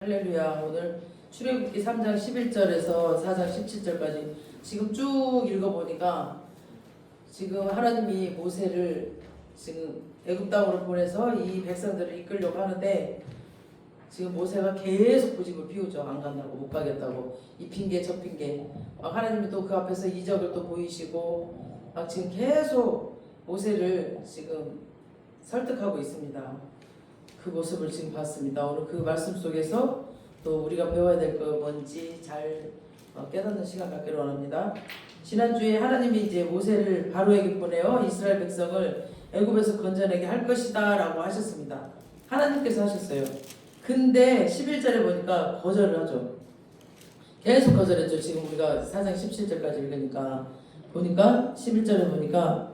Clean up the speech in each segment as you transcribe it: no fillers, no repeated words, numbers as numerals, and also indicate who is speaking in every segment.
Speaker 1: 할렐루야. 오늘 출애굽기 3장 11절에서 4장 17절까지 지금 쭉 읽어보니까 지금 하나님이 모세를 지금 애굽 땅으로 보내서 이 백성들을 이끌려고 하는데 지금 모세가 계속 고집을 피우죠. 안 간다고, 못 가겠다고, 이 핑계 저 핑계. 막 하나님이 또 그 앞에서 이적을 또 보이시고 막 지금 계속 모세를 지금 설득하고 있습니다. 그 모습을 지금 봤습니다. 오늘 그 말씀 속에서 또 우리가 배워야 될 거 뭔지 잘 깨닫는 시간 갖기를 원합니다. 지난주에 하나님이 이제 모세를 바로에게 보내어 이스라엘 백성을 애굽에서 건져내게 할 것이다 라고 하셨습니다. 하나님께서 하셨어요. 근데 11절에 보니까 거절을 하죠. 계속 거절했죠. 지금 우리가 4장 17절까지 읽으니까 보니까 11절에 보니까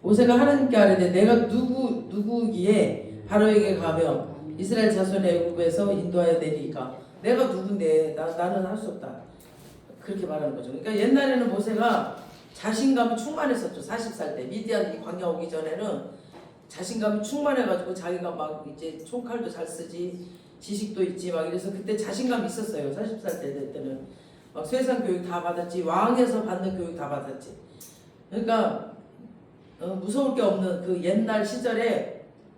Speaker 1: 모세가 하나님께 아뢰되 내가 누구기에 바로에게 가며 이스라엘 자손의 애굽에서 인도하여 내리까 내가 누군데 나는 할 수 없다 그렇게 말하는 거죠. 그러니까 옛날에는 모세가 자신감이 충만했었죠. 40살 때 미디안 이 광야 오기 전에는 자신감이 충만해가지고 자기가 막 이제 총칼도 잘 쓰지 지식도 있지 막 이래서 그때 자신감이 있었어요. 40살 때는 막 세상 교육 다 받았지, 왕에서 받는 교육 다 받았지. 그러니까 무서울 게 없는 그 옛날 시절에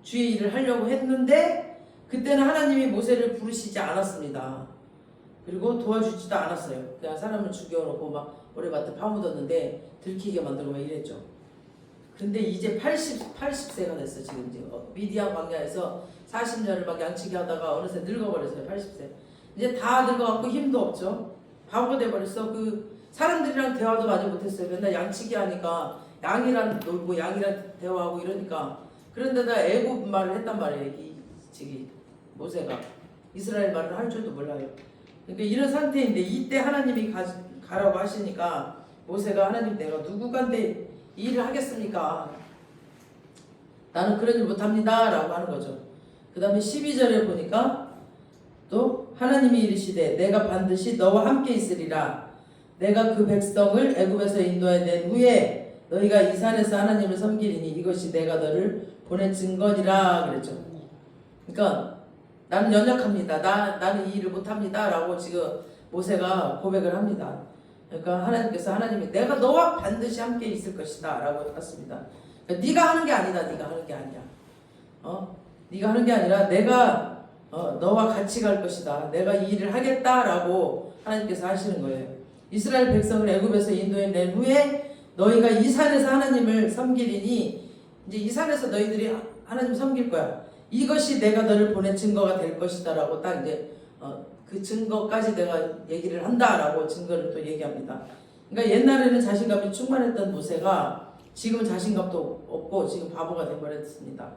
Speaker 1: 주의 일을 하려고 했는데 그때는 하나님이 모세를 부르시지 않았습니다. 그리고 도와주지도 않았어요. 그냥 사람을 죽여놓고 막 모래밭에 파묻었는데 들키게 만들고 막 이랬죠. 근데 이제 80세가 됐어. 지금 미디안 광야에서 40년을 막 양치기 하다가 어느새 늙어버렸어요. 80세. 이제 다 늙어갖고 힘도 없죠. 바보가 돼버렸어. 그 사람들이랑 대화도 많이 못했어요. 맨날 양치기 하니까 양이랑 놀고 양이랑 대화하고 이러니까 그런데다 애굽 말을 했단 말이에요. 이 모세가 이스라엘 말을 할 줄도 몰라요. 그러니까 이런 상태인데 이때 하나님이 가라고 하시니까 모세가 하나님 내가 누구간데 이 일을 하겠습니까? 나는 그런 일 못합니다 라고 하는 거죠. 그 다음에 12절에 보니까 또 하나님이 이르시되 내가 반드시 너와 함께 있으리라. 내가 그 백성을 애굽에서 인도해 낸 후에 너희가 이 산에서 하나님을 섬기리니 이것이 내가 너를 보낸 증거니라 그랬죠. 그러니까 나는 연약합니다. 나는 이 일을 못합니다 라고 지금 모세가 고백을 합니다. 그러니까 하나님이 내가 너와 반드시 함께 있을 것이다 라고 했습니다. 그러니까 네가 하는 게 아니다. 네가 하는 게 아니야. 네가 하는 게 아니라 내가 너와 같이 갈 것이다. 내가 이 일을 하겠다 라고 하나님께서 하시는 거예요. 이스라엘 백성을 애굽에서 인도해 낸 후에 너희가 이 산에서 하나님을 섬기리니 이제 이 산에서 너희들이 하나님 섬길 거야. 이것이 내가 너를 보낸 증거가 될 것이다 라고 딱 이제 그 증거까지 내가 얘기를 한다 라고 증거를 또 얘기합니다. 그러니까 옛날에는 자신감이 충만했던 모세가 지금은 자신감도 없고 지금 바보가 되어버렸습니다.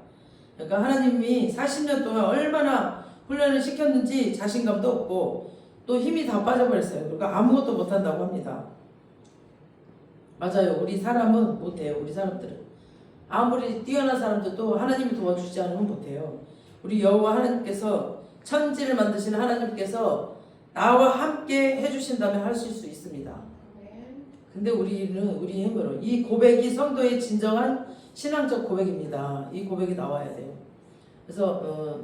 Speaker 1: 그러니까 하나님이 40년 동안 얼마나 훈련을 시켰는지 자신감도 없고 또 힘이 다 빠져버렸어요. 그러니까 아무것도 못한다고 합니다. 맞아요. 우리 사람은 못해요. 우리 사람들은 아무리 뛰어난 사람들도 하나님이 도와주지 않으면 못해요. 우리 여호와 하나님께서 천지를 만드시는 하나님께서 나와 함께 해주신다면 하실 수 있습니다. 근데 우리는 우리 힘으로 이 고백이 성도의 진정한 신앙적 고백입니다. 이 고백이 나와야 돼요. 그래서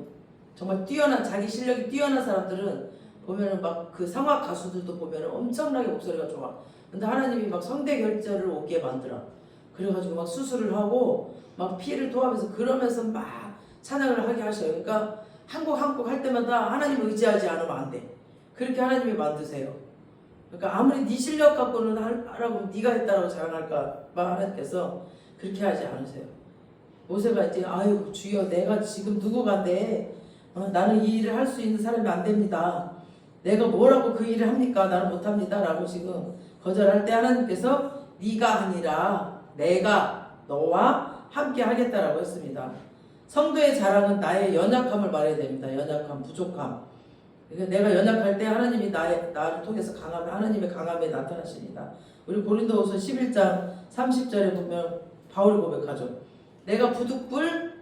Speaker 1: 정말 자기 실력이 뛰어난 사람들은 보면은 막 그 성악 가수들도 보면은 엄청나게 목소리가 좋아. 근데 하나님이 막 성대결절을 오게 만들어. 그래가지고 막 수술을 하고 막 피를 토하면서 그러면서 막 찬양을 하게 하셔요. 그러니까 한 곡 한 곡 할 때마다 하나님을 의지하지 않으면 안 돼. 그렇게 하나님이 만드세요. 그러니까 아무리 네 실력 갖고는 하라고 네가 했다라고 자랑할까 봐 하나님께서 그렇게 하지 않으세요. 모세가 이제 아유 주여 내가 지금 누구간데 나는 이 일을 할 수 있는 사람이 안 됩니다. 내가 뭐라고 그 일을 합니까? 나는 못합니다 라고 지금 거절할 때 하나님께서 네가 아니라 내가 너와 함께 하겠다라고 했습니다. 성도의 자랑은 나의 연약함을 말해야 됩니다. 연약함, 부족함. 그러니까 내가 연약할 때 하나님이 나를 통해서 하나님의 강함에 나타나십니다. 우리 고린도후서 11장 30절에 보면 바울이 고백하죠. 내가 부득불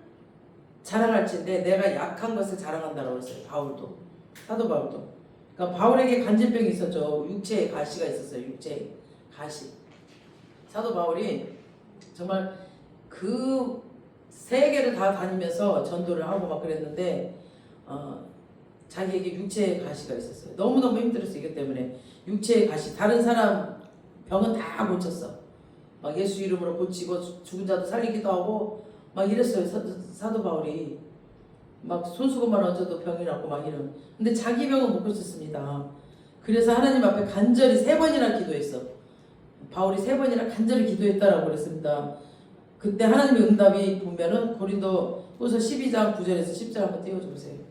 Speaker 1: 자랑할진데 내가 약한 것을 자랑한다라고 했어요. 사도 바울도. 그러니까 바울에게 간질병이 있었죠. 육체에 가시가 있었어요. 육체에 가시. 사도 바울이 정말 그 세계를 다 다니면서 전도를 하고 막 그랬는데 자기에게 육체의 가시가 있었어요. 너무너무 힘들었어요. 이것 때문에 육체의 가시. 다른 사람 병은 다 고쳤어. 막 예수 이름으로 고치고 죽은 자도 살리기도 하고 막 이랬어요. 사도 바울이 막 손수건만 얹어도 병이 났고 막 이런. 근데 자기 병은 못 고쳤습니다. 그래서 하나님 앞에 간절히 3번이나 기도했어. 바울이 3번이나 간절히 기도했다라고 그랬습니다. 그때 하나님의 응답이 보면은 고린도후서 12장 9절에서 10절 한번 띄워주세요.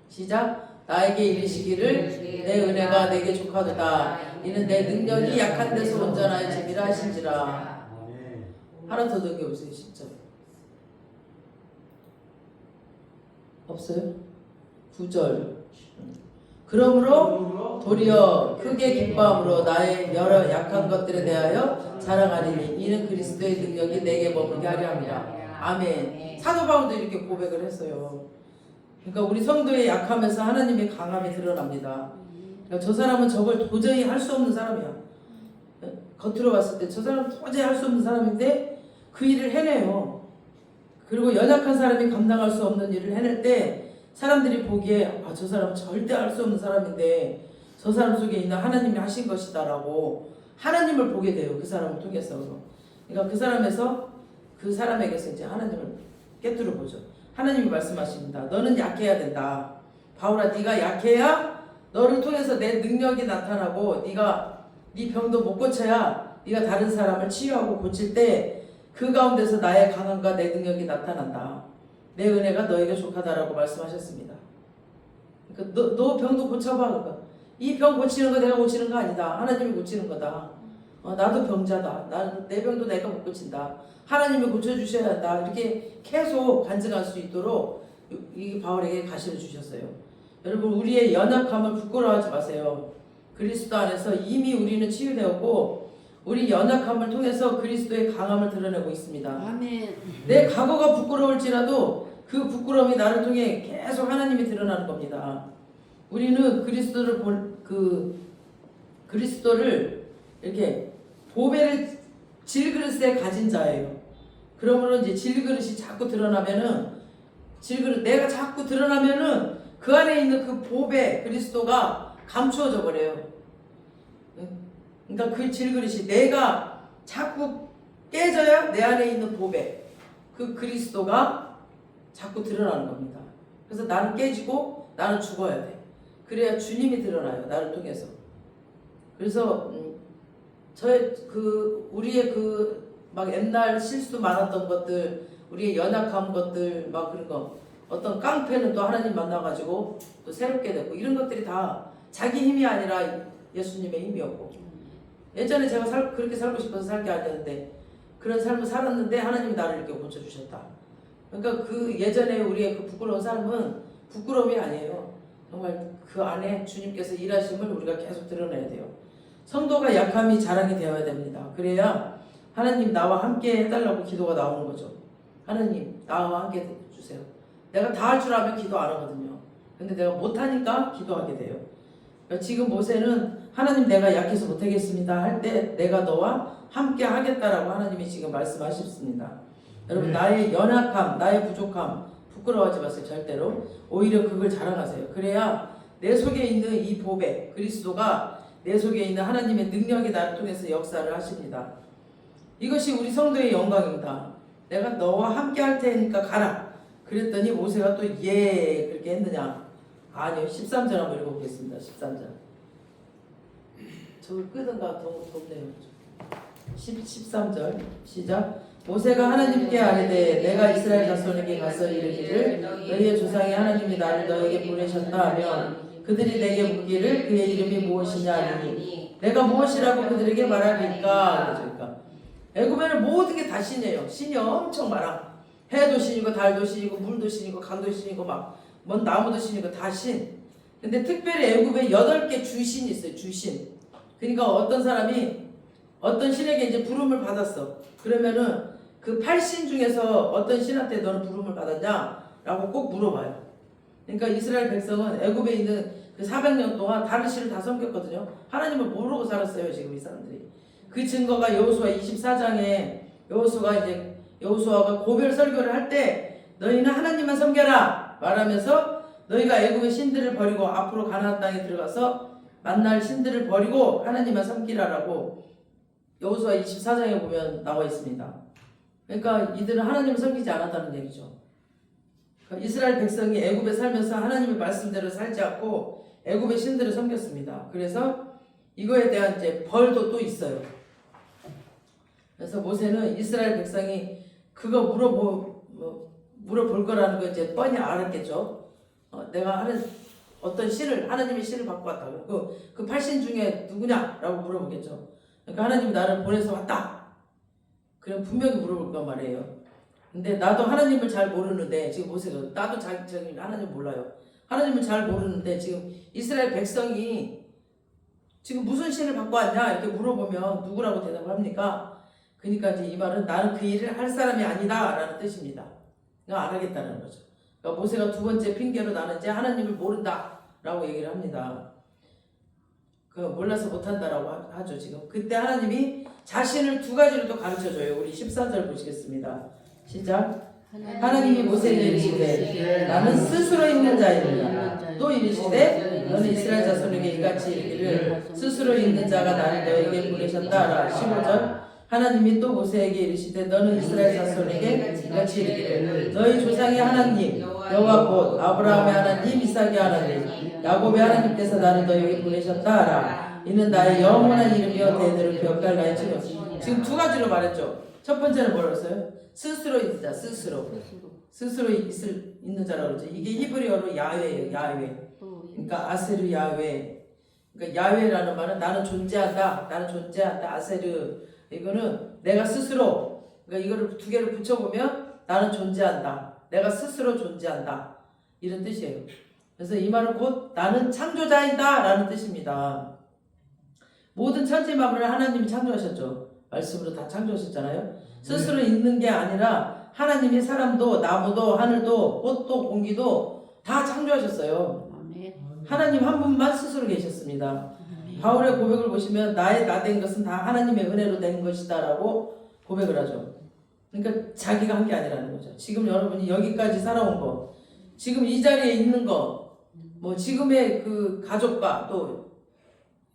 Speaker 1: 시작. 나에게 이르시기를 내 은혜가 내게 족하도다. 이는 내 능력이 약한 데서 온전하여 재미라 하신지라. 하나 더 넘겨보세요. 10절. 없어요? 9절. 그러므로 도리어 크게 기뻐함으로 나의 여러 약한 것들에 대하여 자랑하리니 이는 그리스도의 능력이 내게 머물게 하려 함이라. 아멘. 사도 바울도 이렇게 고백을 했어요. 그러니까 우리 성도의 약함에서 하나님의 강함이 드러납니다. 그러니까 저 사람은 저걸 도저히 할 수 없는 사람이야. 겉으로 봤을 때 저 사람은 도저히 할 수 없는 사람인데 그 일을 해내요. 그리고 연약한 사람이 감당할 수 없는 일을 해낼 때 사람들이 보기에 저 사람은 절대 할 수 없는 사람인데 저 사람 속에 있는 하나님이 하신 것이다 라고 하나님을 보게 돼요. 그 사람을 통해서. 그러니까 그 사람에게서 이제 하나님을 깨뜨려 보죠. 하나님이 말씀하십니다. 너는 약해야 된다. 바울아, 네가 약해야 너를 통해서 내 능력이 나타나고 네 병도 못 고쳐야 네가 다른 사람을 치유하고 고칠 때 그 가운데서 나의 강함과 내 능력이 나타난다. 내 은혜가 너에게 족하다라고 말씀하셨습니다. 그러니까 너 병도 고쳐봐. 그러니까 이 병 고치는 거 내가 고치는 거 아니다. 하나님이 고치는 거다. 나도 병자다. 내 병도 내가 못 고친다. 하나님이 고쳐주셔야 한다. 이렇게 계속 간증할 수 있도록 이 바울에게 가시를 주셨어요. 여러분, 우리의 연약함을 부끄러워하지 마세요. 그리스도 안에서 이미 우리는 치유되었고 우리 연약함을 통해서 그리스도의 강함을 드러내고 있습니다.
Speaker 2: 아멘.
Speaker 1: 내 과거가 부끄러울지라도 그 부끄러움이 나를 통해 계속 하나님이 드러나는 겁니다. 우리는 그리스도를 이렇게 보배를 질그릇에 가진 자예요. 그러므로 이제 질그릇이 자꾸 드러나면은 내가 자꾸 드러나면은 그 안에 있는 그 보배 그리스도가 감추어져 버려요. 그러니까 그 질그릇이 내가 자꾸 깨져야 내 안에 있는 보배 그 그리스도가 자꾸 드러나는 겁니다. 그래서 나는 깨지고 나는 죽어야 돼. 그래야 주님이 드러나요. 나를 통해서. 그래서 우리의 막 옛날 실수도 많았던 것들, 우리의 연약한 것들, 막 그런 거, 어떤 깡패는 또 하나님 만나가지고 또 새롭게 됐고, 이런 것들이 다 자기 힘이 아니라 예수님의 힘이었고, 예전에 제가 그렇게 살고 싶어서 살 게 아니었는데, 그런 삶을 살았는데 하나님이 나를 이렇게 고쳐주셨다. 그러니까 그 예전에 우리의 그 부끄러운 삶은 부끄러움이 아니에요. 정말 그 안에 주님께서 일하심을 우리가 계속 드러내야 돼요. 성도가 약함이 자랑이 되어야 됩니다. 그래야 하나님 나와 함께 해달라고 기도가 나오는 거죠. 하나님 나와 함께 해주세요. 내가 다 할 줄 알면 기도 안 하거든요. 근데 내가 못하니까 기도하게 돼요. 그러니까 지금 모세는 하나님 내가 약해서 못하겠습니다 할 때 내가 너와 함께 하겠다라고 하나님이 지금 말씀하셨습니다. 여러분, 나의 연약함, 나의 부족함 부끄러워하지 마세요. 절대로. 오히려 그걸 자랑하세요. 그래야 내 속에 있는 이 보배 그리스도가 내 속에 있는 하나님의 능력이 나를 통해서 역사를 하십니다. 이것이 우리 성도의 영광입니다. 내가 너와 함께 할 테니까 가라. 그랬더니 모세가 또 그렇게 했느냐? 아니요. 13절 한번 읽어보겠습니다. 13절. 저걸 끄든가 더 덥네요. 13절 시작. 모세가 하나님께 아뢰되 내가 이스라엘 자손에게 가서 이르기를 너희의 조상의 하나님이 나를 너에게 보내셨다 하면 그들이 내게 묻기를 그의 이름이 무엇이냐 하니 내가 무엇이라고 그들에게 말하리까? 그러니까 애굽에는 모든 게 다 신이에요. 신이 엄청 많아. 해도 신이고 달도 신이고 물도 신이고 강도 신이고 막 먼 나무도 신이고 다 신. 근데 특별히 애굽에 8개 주신이 있어요. 주신. 그러니까 어떤 사람이 어떤 신에게 이제 부름을 받았어. 그러면은 그 8신 중에서 어떤 신한테 너는 부름을 받았냐? 라고 꼭 물어봐요. 그러니까 이스라엘 백성은 애굽에 있는 그 400년 동안 다른 신을 다 섬겼거든요. 하나님을 모르고 살았어요. 지금 이 사람들이. 그 증거가 여호수아 24장에 여호수아가 고별 설교를 할 때 너희는 하나님만 섬겨라. 말하면서 너희가 애굽의 신들을 버리고 앞으로 가나안 땅에 들어가서 만날 신들을 버리고 하나님만 섬기라라고 여호수아 24장에 보면 나와 있습니다. 그러니까 이들은 하나님을 섬기지 않았다는 얘기죠. 그러니까 이스라엘 백성이 애굽에 살면서 하나님의 말씀대로 살지 않고 애굽의 신들을 섬겼습니다. 그래서 이거에 대한 이제 벌도 또 있어요. 그래서 모세는 이스라엘 백성이 그거 물어볼 거라는 거 이제 뻔히 알았겠죠. 내가 하는 어떤 신을 하나님의 신을 받고 왔다고 그 8신 중에 누구냐라고 물어보겠죠. 그러니까 하나님이 나를 보내서 왔다. 그럼 분명히 물어볼 거 말이에요. 근데 나도 하나님을 잘 모르는데 지금 보세요. 나도 자기 하나님 몰라요. 하나님을 잘 모르는데 지금 이스라엘 백성이 지금 무슨 신을 받고 왔냐 이렇게 물어보면 누구라고 대답을 합니까? 그러니까 이제 이 말은 나는 그 일을 할 사람이 아니다 라는 뜻입니다. 그러니까 안 하겠다는 거죠. 그러니까 모세가 두 번째 핑계로 나는 이제 하나님을 모른다 라고 얘기를 합니다. 그 몰라서 못한다라고 하죠. 지금 그때 하나님이 자신을 두 가지로 또 가르쳐줘요. 우리 14절 보시겠습니다. 시작. 하나님이 모세에게 이르시되 나는 스스로 있는 자이니라. 또 이르시되 너는 이스라엘 자손에게 이같이 이르기를 스스로 있는 자가 나를 너에게 보내셨다라. 15절. 하나님이 또 모세에게 이르시되 너는 이스라엘 자손에게 이같이 이르기를 너희 조상의 하나님 여호와 곧 아브라함의 하나님 이삭의 하나님 야곱의 하나님께서 나를 너에게 보내셨다라. 이는 나의 영원한 이름이여 대대로 기억할 나의 증거. 지금 두 가지로 말했죠. 첫 번째는 뭐라고 했어요? 스스로 있는 자, 스스로 있는 자라고 그러죠. 이게 히브리어로 야훼예요. 야훼. 그러니까 아세르 야훼. 그러니까 야훼라는 말은 나는 존재한다. 아세르. 이거는 내가 스스로. 그러니까 이거를 두 개를 붙여보면 나는 존재한다. 내가 스스로 존재한다. 이런 뜻이에요. 그래서 이 말은 곧 나는 창조자이다 라는 뜻입니다. 모든 천지 만물을 하나님이 창조하셨죠. 말씀으로 다 창조하셨잖아요. 스스로 있는 게 아니라 하나님이 사람도 나무도 하늘도 꽃도 공기도 다 창조하셨어요. 하나님 한 분만 스스로 계셨습니다. 바울의 고백을 보시면 나의 나 된 것은 다 하나님의 은혜로 된 것이다 라고 고백을 하죠. 그러니까 자기가 한 게 아니라는 거죠. 지금 여러분이 여기까지 살아온 거, 지금 이 자리에 있는 거, 뭐 지금의 그 가족과 또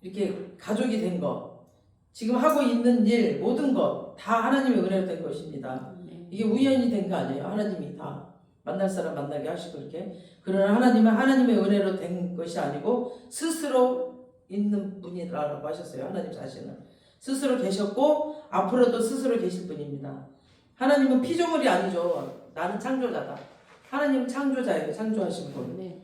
Speaker 1: 이렇게 가족이 된 거, 지금 하고 있는 일 모든 것 다 하나님의 은혜로 된 것입니다. 이게 우연히 된 거 아니에요. 하나님이 다 만날 사람 만나게 하시고 이렇게. 그러나 하나님은 하나님의 은혜로 된 것이 아니고 스스로 있는 분이라고 하셨어요. 하나님 자신은 스스로 계셨고 앞으로도 스스로 계실 분입니다. 하나님은 피조물이 아니죠. 나는 창조자다. 하나님은 창조자예요. 창조하신 분.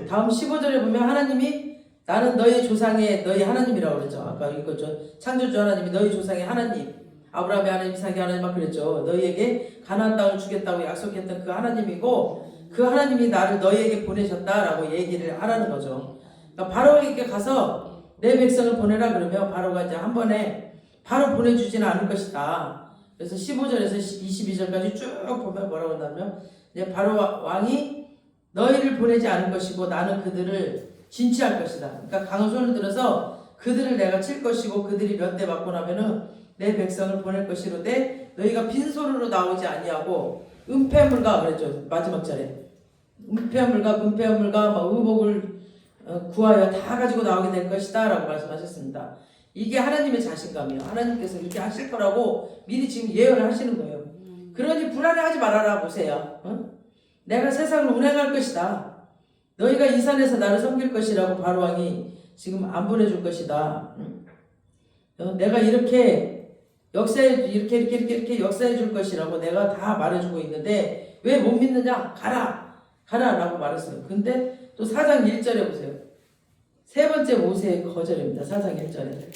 Speaker 1: 다음 15절에 보면 하나님이 나는 너희 조상의 너희 하나님이라고 그랬죠. 아까 읽었죠. 창조주 하나님이 너희 조상의 하나님, 아브라함의 하나님, 이삭의 하나님 막 그랬죠. 너희에게 가나안 땅을 주겠다고 약속했던 그 하나님이고 그 하나님이 나를 너희에게 보내셨다라고 얘기를 하라는 거죠. 그러니까 바로에게 가서 내 백성을 보내라 그러면 바로가 이제 한 번에 바로 보내주지는 않을 것이다. 그래서 15절에서 22절까지 쭉 보면 뭐라고 한다면 이제 바로 왕이 너희를 보내지 않을 것이고 나는 그들을 진치할 것이다. 그러니까 강손을 들어서 그들을 내가 칠 것이고 그들이 몇 대 맞고 나면은 내 백성을 보낼 것이로되 너희가 빈손으로 나오지 아니하고 은폐물과 그랬죠. 마지막 절에 은폐물과 금폐물과 막 의복을 구하여 다 가지고 나오게 될 것이다 라고 말씀하셨습니다. 이게 하나님의 자신감이에요. 하나님께서 이렇게 하실 거라고 미리 지금 예언을 하시는 거예요. 그러니 불안해하지 말아라 보세요. 내가 세상을 운행할 것이다. 너희가 이 산에서 나를 섬길 것이라고 바로왕이 지금 안 보내줄 것이다. 내가 이렇게 이렇게 역사해 줄 것이라고 내가 다 말해주고 있는데 왜 못 믿느냐? 가라라고 말했어요. 근데 또 4장 1절에 보세요. 세 번째 모세의 거절입니다. 4장 1절에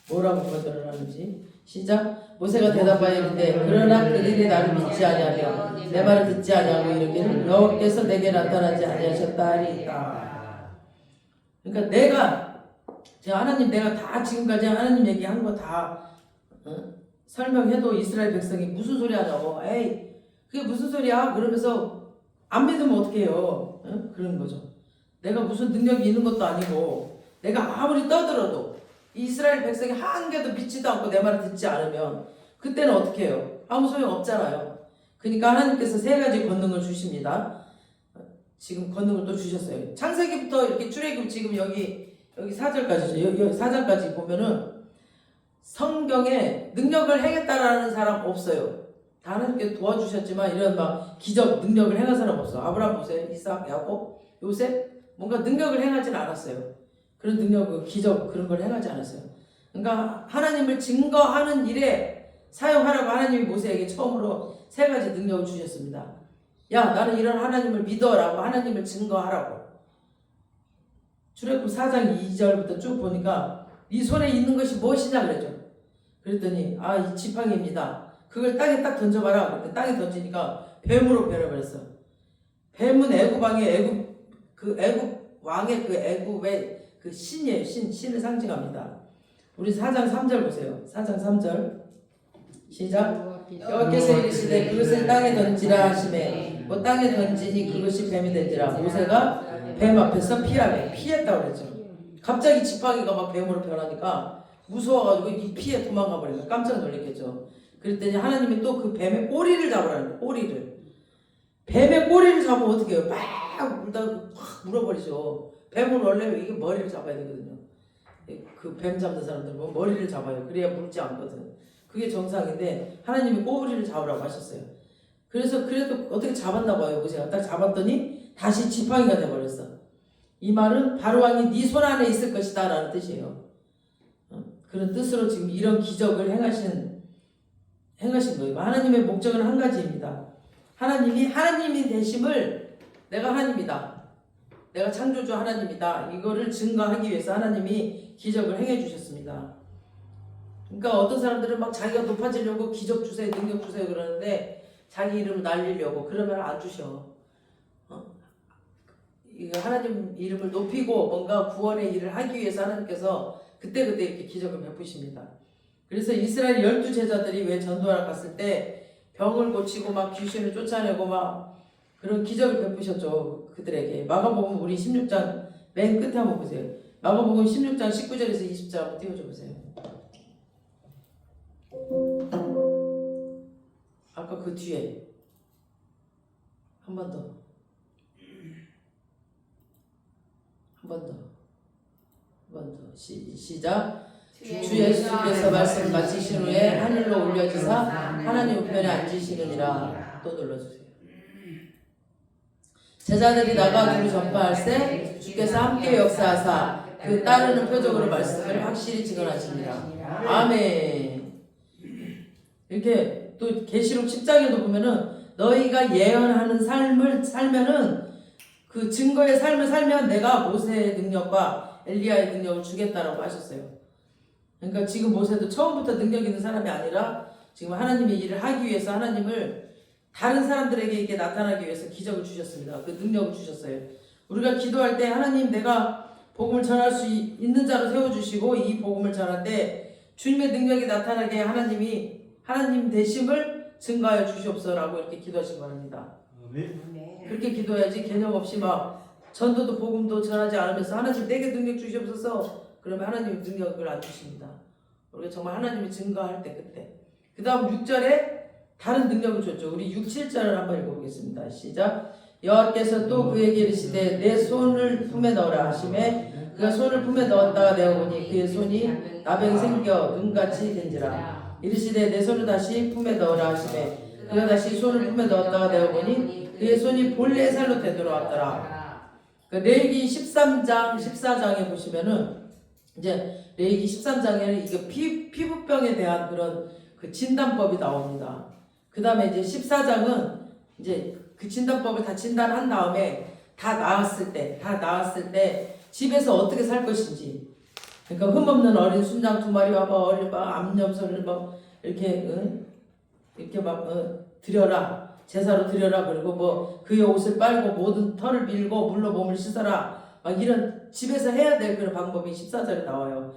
Speaker 1: 뭐라고 거절을 하는지 시작. 모세가 대답하여 이르되 그러나 그들이 나를 믿지 아니하며 내 말을 듣지 아니하고 이르기를 여호와께서 내게 나타나지 아니하셨다 하리이다. 그러니까 내가 다 지금까지 하나님 얘기한 거 다 설명해도 이스라엘 백성이 무슨 소리 하냐고 에이 그게 무슨 소리야 그러면서 안 믿으면 어떡해요. 그런 거죠. 내가 무슨 능력이 있는 것도 아니고 내가 아무리 떠들어도 이스라엘 백성이 한 개도 믿지도 않고 내 말을 듣지 않으면 그때는 어떻게 해요? 아무 소용 없잖아요. 그러니까 하나님께서 세 가지 권능을 주십니다. 지금 권능을 또 주셨어요. 창세기부터 이렇게 출애굽 지금 여기 4절까지죠. 여기 4절까지 보면은 성경에 능력을 행했다라는 사람 없어요. 다 하나님께 도와주셨지만 이런 막 기적 능력을 행한 사람 없어. 아브라함 보세요. 이삭, 야곱, 요셉 뭔가 능력을 행하지는 않았어요. 그런 능력, 기적 그런 걸 행하지 않았어요. 그러니까 하나님을 증거하는 일에 사용하라고 하나님이 모세에게 처음으로 3가지 능력을 주셨습니다. 야, 나는 이런 하나님을 믿어라고 하나님을 증거하라고. 출애굽 4장 2절부터 쭉 보니까 네 손에 있는 것이 무엇이냐 그랬죠. 그랬더니 이 지팡이입니다. 그걸 땅에 딱 던져봐라. 그랬더니 땅에 던지니까 뱀으로 변해버렸어. 뱀은 애굽 왕의 그 애굽의 그 신이에요. 신을 상징합니다. 우리 4장 3절 보세요. 4장 3절 시작. 여호와께서 이르시되 그것을 땅에 던지라 하시매 뭐 땅에 던지니 그것이 뱀이 된지라. 모세가 뱀 앞에서 피했다고 그랬죠. 갑자기 지팡이가 막 뱀으로 변하니까 무서워가지고 이 피해 도망가 버리니까 깜짝 놀랐겠죠. 그랬더니 하나님이 또 그 뱀의 꼬리를 잡으라는 거예요. 꼬리를. 뱀의 꼬리를 잡으면 어떻게 해요? 막 물다가 확 물어버리죠. 뱀은 원래 이게 머리를 잡아야 되거든요. 그 뱀 잡는 사람들은 뭐 머리를 잡아요. 그래야 물지 않거든. 그게 정상인데 하나님이 꼬리를 잡으라고 하셨어요. 그래서 그래도 어떻게 잡았나 봐요. 모세가 딱 잡았더니 다시 지팡이가 돼버렸어. 이 말은 바로 왕이 네 손 안에 있을 것이다 라는 뜻이에요. 그런 뜻으로 지금 이런 기적을 행하신 거예요. 하나님의 목적은 한 가지입니다. 하나님이 되심을 내가 하나님이다. 내가 창조주 하나님이다. 이거를 증거하기 위해서 하나님이 기적을 행해 주셨습니다. 그러니까 어떤 사람들은 막 자기가 높아지려고 기적 주세요, 능력 주세요 그러는데 자기 이름을 날리려고 그러면 안 주셔. 이거 하나님 이름을 높이고 뭔가 구원의 일을 하기 위해서 하나님께서 그때그때 이렇게 기적을 베푸십니다. 그래서 이스라엘 12제자들이 왜 전도하러 갔을 때 병을 고치고 막 귀신을 쫓아내고 막 그런 기적을 베푸셨죠. 그들에게. 마가복음 우리 16장 맨 끝에 한번 보세요. 마가복음 16장 19절에서 20절 한번 띄워줘 보세요. 아까 그 뒤에 한 번 더. 한 번 더. 시작. 주 예수께서 말씀을 마치신 후에 하늘로 올려지사 하나님 우편에 앉으시느니라. 또 눌러주세요. 제자들이 나가 두루 전파할세 주께서 함께 역사하사 그 따르는 표적으로 말씀을 확실히 증언하십니다. 아멘. 이렇게 또 계시록 10장에도 보면은 너희가 예언하는 삶을 살면은 그 증거의 삶을 살면 내가 모세의 능력과 엘리야의 능력을 주겠다라고 하셨어요. 그러니까 지금 모세도 처음부터 능력 있는 사람이 아니라 지금 하나님의 일을 하기 위해서 하나님을 다른 사람들에게 이렇게 나타나기 위해서 기적을 주셨습니다. 그 능력을 주셨어요. 우리가 기도할 때 하나님 내가 복음을 전할 수 있는 자로 세워주시고 이 복음을 전할 때 주님의 능력이 나타나게 하나님 되심을 증거하여 주시옵소서라고 이렇게 기도하시기 바랍니다. 그렇게 기도해야지 개념 없이 막 전도도 복음도 전하지 않으면서 하나님 내게 능력 주시옵소서 그러면 하나님이 능력을 안 주십니다. 우리가 정말 하나님이 증거할 때 그때. 그 다음 6절에 다른 능력을 줬죠. 우리 6, 7절을 한번 읽어보겠습니다. 시작. 여호와께서 또 그에게 이르시되 내 손을 품에 넣으라 하시매 그가 손을 품에 넣었다가 내어보니 그의 손이 나병이 생겨 눈같이 된지라. 이르시되 내 손을 다시 품에 넣으라 하시매 그가 다시 손을 품에 넣었다가 내어보니 그의 손이 본래의 살로 되돌아왔더라. 레위기 13장 14장에 보시면은 이제 레위기 13장에는 이게 피부병에 대한 그런 그 진단법이 나옵니다. 그 다음에 이제 14장은 이제 그 진단법을 다 진단한 다음에 다 나았을 때 집에서 어떻게 살 것인지. 그러니까 흠없는 어린 순양 2마리와 뭐 어린 암염소를 뭐 이렇게 막 드려라. 제사로 드려라. 그리고 뭐 그의 옷을 빨고 모든 털을 밀고 물로 몸을 씻어라. 막 이런 집에서 해야 될 그런 방법이 14절에 나와요.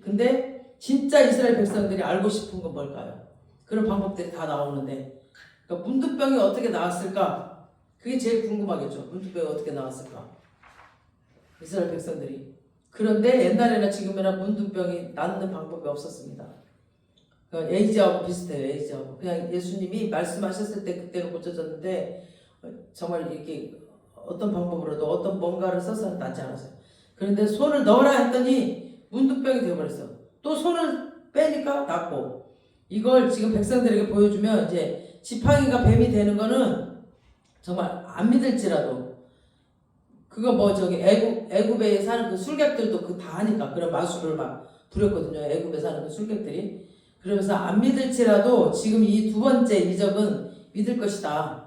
Speaker 1: 근데 진짜 이스라엘 백성들이 알고 싶은 건 뭘까요? 그런 방법들이 다 나오는데 그러니까 문둥병이 어떻게 나왔을까? 그게 제일 궁금하겠죠. 문둥병이 어떻게 나왔을까? 이스라엘 백성들이. 그런데 옛날에나 지금이나 문둥병이 낫는 방법이 없었습니다. 그러니까 에이즈하고 비슷해요. 에이즈하고. 그냥 예수님이 말씀하셨을 때 그때는 고쳐졌는데 정말 이렇게 어떤 방법으로도 어떤 뭔가를 써서 낫지 않았어요. 그런데 손을 넣어라 했더니 문둥병이 되어버렸어. 또 손을 빼니까 낫고. 이걸 지금 백성들에게 보여주면 이제 지팡이가 뱀이 되는 거는 정말 안 믿을지라도 그거 뭐 저기 애굽에 사는 그 술객들도 그 다 하니까 그런 마술을 막 부렸거든요. 애굽에 사는 그 술객들이. 그러면서 안 믿을지라도 지금 이 두 번째 이적은 믿을 것이다.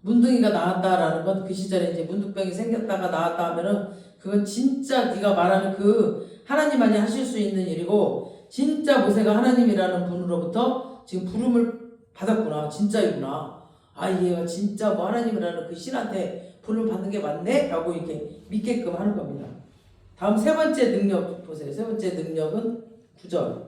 Speaker 1: 문둥이가 나왔다라는 건 그 시절에 이제 문둥병이 생겼다가 나왔다 하면은 그건 진짜 네가 말하는 그 하나님만이 하실 수 있는 일이고 진짜 모세가 하나님이라는 분으로부터 지금 부름을 받았구나. 진짜이구나. 아 얘가 진짜 뭐 하나님이라는 그 신한테 부름을 받는 게 맞네? 라고 이렇게 믿게끔 하는 겁니다. 다음 세 번째 능력 보세요. 세 번째 능력은 9절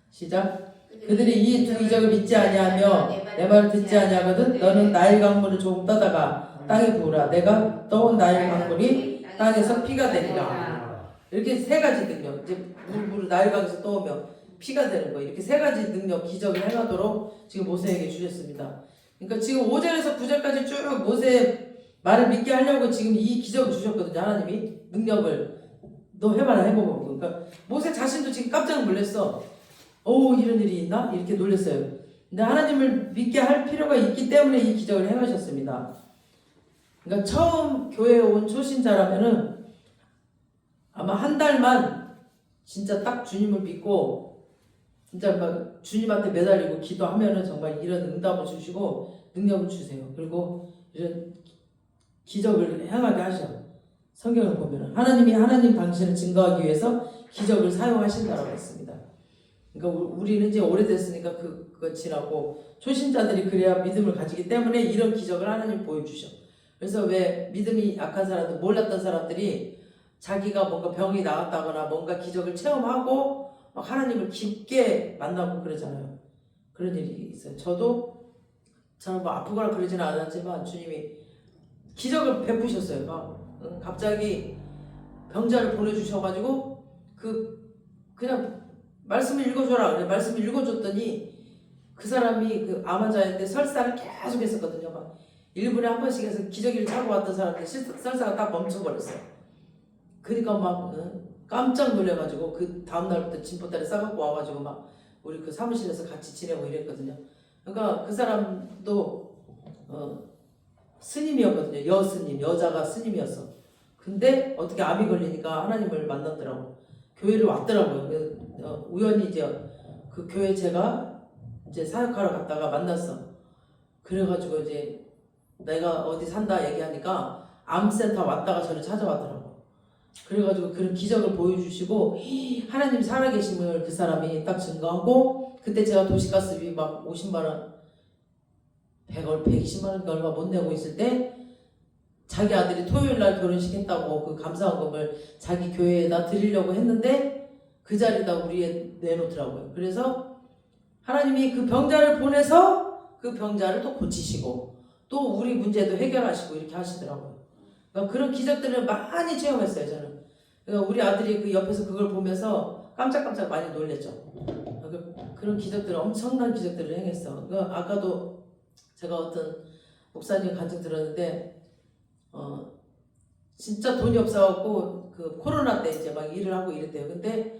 Speaker 1: 시작. 그들이 이 두 이적을 믿지 아니하며 내 말을 듣지 아니하거든 너는 나일 강물을 조금 떠다가 땅에 부으라. 내가 떠온 나일 강물이 땅에서 피가 되리라. 이렇게 세 가지 능력. 이제 물을 나일 강에서 떠오면 피가 되는 거. 이렇게 세 가지 능력 기적을 행하도록 지금 모세에게 주셨습니다. 그러니까 지금 5절에서 9절까지 쭉 모세 말을 믿게 하려고 지금 이 기적을 주셨거든요. 하나님이 능력을 너 해봐라 해보고. 그러니까 모세 자신도 지금 깜짝 놀랐어. 오 이런 일이 있나? 이렇게 놀랐어요. 근데 하나님을 믿게 할 필요가 있기 때문에 이 기적을 행하셨습니다. 그러니까 처음 교회에 온 초신자라면은 아마 한 달만 진짜 딱 주님을 믿고 진짜 막 주님한테 매달리고 기도하면은 정말 이런 응답을 주시고 능력을 주세요. 그리고 이런 기적을 행하게 하셔. 성경을 보면은 하나님이 하나님 당신을 증거하기 위해서 기적을 사용하신다라고 했습니다. 그러니까 우리는 이제 오래됐으니까 그거 지나고 초신자들이 그래야 믿음을 가지기 때문에 이런 기적을 하나님 보여주셔. 그래서 왜 믿음이 약한 사람들, 몰랐던 사람들이 자기가 뭔가 병이 나았다거나 뭔가 기적을 체험하고 막 하나님을 깊게 만나고 그러잖아요. 그런 일이 있어요. 저는 뭐 아프거나 그러지는 않았지만 주님이 기적을 베푸셨어요. 막 갑자기 병자를 보내주셔가지고 그냥 말씀을 읽어줘라. 그래 말씀을 읽어줬더니 그 사람이 그 암 환자인데 설사를 계속 했었거든요. 막 1분에 한 번씩 해서 기저귀를 차고 왔던 사람들 설사가 딱 멈춰버렸어요. 그러니까 막 깜짝 놀래가지고 그 다음날부터 짐보따리 싸갖고 와가지고 막 우리 그 사무실에서 같이 지내고 이랬거든요. 그러니까 그 사람도 스님이었거든요. 여스님, 여자가 스님이었어. 근데 어떻게 암이 걸리니까 하나님을 만났더라고. 교회를 왔더라고요. 우연히 이제 그 교회 제가 이제 사역하러 갔다가 만났어. 그래가지고 이제 내가 어디 산다 얘기하니까 암센터 왔다가 저를 찾아왔더라고. 그래가지고 그런 기적을 보여주시고 하나님 살아계심을 그 사람이 딱 증거하고 그때 제가 도시가스비 막 50만원 120만원 얼마 못 내고 있을 때 자기 아들이 토요일날 결혼식 했다고 그 감사원금을 자기 교회에다 드리려고 했는데 그 자리에다 우리에 내놓더라고요. 그래서 하나님이 그 병자를 보내서 그 병자를 또 고치시고 또 우리 문제도 해결하시고 이렇게 하시더라고요. 그러니까 그런 기적들을 많이 체험했어요. 저는. 그러니까 우리 아들이 그 옆에서 그걸 보면서 깜짝깜짝 많이 놀랬죠. 그러니까 그런 기적들, 엄청난 기적들을 행했어. 그러니까 아까도 제가 어떤 목사님 간증 들었는데 진짜 돈이 없어갖고 그 코로나 때 이제 막 일을 하고 이랬대요. 근데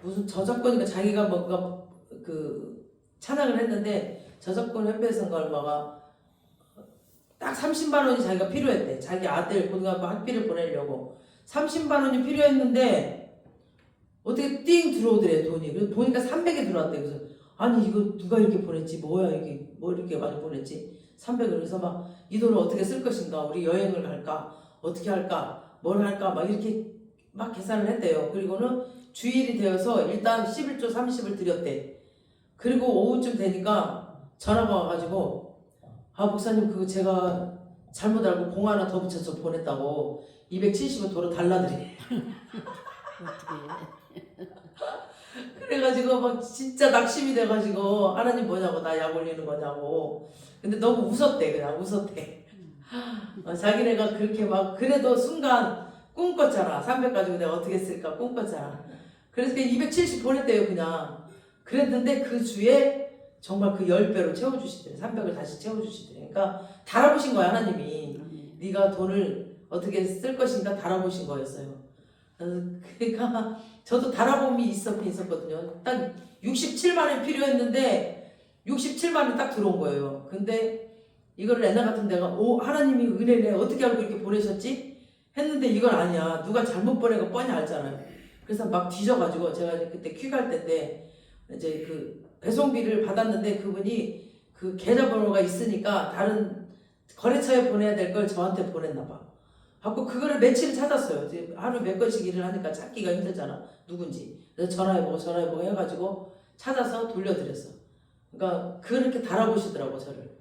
Speaker 1: 무슨 저작권이니까 자기가 뭔가 그 찬양을 했는데 저작권 협회에서인가 얼마가 딱 30만 원이 자기가 필요했대. 자기 아들 고등학교 학비를 보내려고 30만 원이 필요했는데 어떻게 띵 들어오더래 돈이. 그래서 보니까 300에 들어왔대. 그래서 아니 이거 누가 이렇게 보냈지? 뭐야 이게 뭐 이렇게 많이 보냈지? 300을. 그래서 막 이 돈을 어떻게 쓸 것인가? 우리 여행을 갈까? 어떻게 할까? 뭘 할까? 막 이렇게 막 계산을 했대요. 그리고는 주일이 되어서 일단 11조 30을 드렸대. 그리고 오후쯤 되니까 전화가 와가지고 아 목사님 그거 제가 잘못 알고 공 하나 더 붙여서 보냈다고 270은 도로 달라드래. 그래가지고 막 진짜 낙심이 돼가지고 하나님 뭐냐고 나 약 올리는 거냐고. 근데 너무 웃었대. 그냥 웃었대. 자기네가 그렇게 막 그래도 순간 꿈꿨잖아. 300 가지고 내가 어떻게 쓸까 꿈꿨잖아. 그래서 270 보냈대요 그냥. 그랬는데 그 주에 정말 그 10배로 채워주시더래. 300을 다시 채워주시더래. 그러니까 달아보신 거야 하나님이. 네가 돈을 어떻게 쓸 것인가 달아보신 거였어요. 그러니까 저도 달아봄이 있었거든요. 딱 67만 원이 필요했는데 67만 원이 딱 들어온 거예요. 근데 이거를 옛날 같은 데가 하나님이 은혜네 어떻게 알고 이렇게 보내셨지? 했는데 이건 아니야. 누가 잘못 보낸 거 뻔히 알잖아요. 그래서 막 뒤져가지고 제가 그때 퀴 갈 때인데 이제 그 배송비를 받았는데 그분이 그 계좌번호가 있으니까 다른 거래처에 보내야 될 걸 저한테 보냈나 봐. 갖고 그거를 며칠 찾았어요. 하루 몇 건씩 일을 하니까 찾기가 힘들잖아. 누군지. 그래서 전화해보고 해가지고 찾아서 돌려드렸어. 그러니까 그렇게 달아보시더라고 저를.